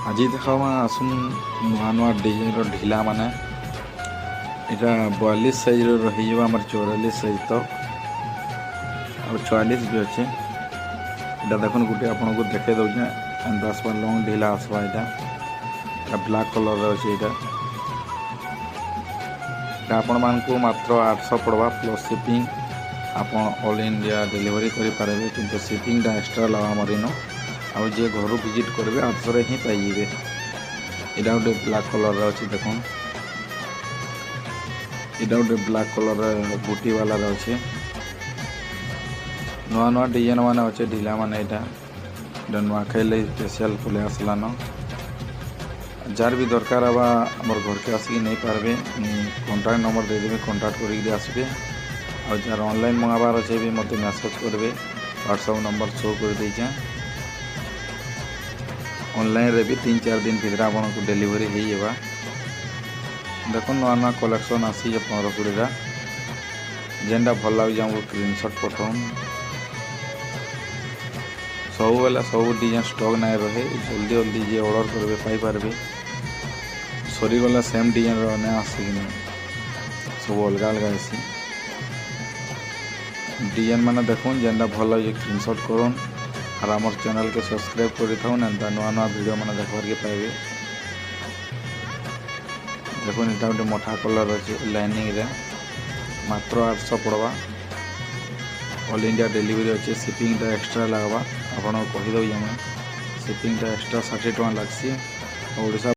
आज देखा आसुन नुआ नुआ डिजाइन ढिला माने इटा 42 साइज रही आम 44 साइज तक और 44 भी अच्छे इटा देखो गोटे आपन को देखे दौचे एंड आसवा लंग ढिला आसवा इटा ब्लैक कलर अच्छे इटा आपण मान को मात्र 800 पड़वा प्लस शिपिंग आपन ऑल इंडिया डिलीवरी करि पारबे किंतु शिपिंग टा एक्स्ट्रा लगा मरिनो आउ जे घर विजिट करेंगे 800 ही पाइबे। यहाँ गोटे ब्लैक कलर अच्छे देख यहाँ गोटे ब्लैक कलर बुटी वाला अच्छे नुआ नुआ डिजाइन मान अच्छे ढिला मान यहाँ नुआखाई स्पेशल खुले आसलान जार भी दरकार हवा आमर घर के आसिक नहीं पारबे कॉन्टैक्ट नंबर देदेवे कॉन्टैक्ट करके आसबे और जार ऑनलाइन मंगाबार अच्छे भी मत मैसेज करेंगे व्हाट्सएप नंबर शो कर दीजिए ऑनलाइन रे भी 3-4 दिन भीतर आपन को डिलीवरी हो जावा। देखो नुआ नुआ कलेक्शन आसी 15-20 जेनटा भल लगे हमको स्क्रीनशॉट पठाऊन सब बेला सब डिजाइन स्टॉक नहीं रहे जल्दी जल्दी जे ऑर्डर करेंगे पाइपारे सरीगला सेम डिजाइन ना आसिक सब अलग अलग आसी डिजाइन मैंने देखो जेनटा भल लगे स्क्रीनशॉट करूँ और आम चैनल के सब्सक्राइब कर नुआ नुआ वीडियो मैंने देखबार के पाइबे। देखो यहाँ गोटे मठा कलर अच्छे लाइनिंग रे मात्र 800 पड़वा ऑल इंडिया डिलीवरी अच्छे शिपिंग टा एक्स्ट्रा लगवा आपको कहीदे शिपिंग टा एक्स्ट्रा 60 टका लगसी। ओडिशा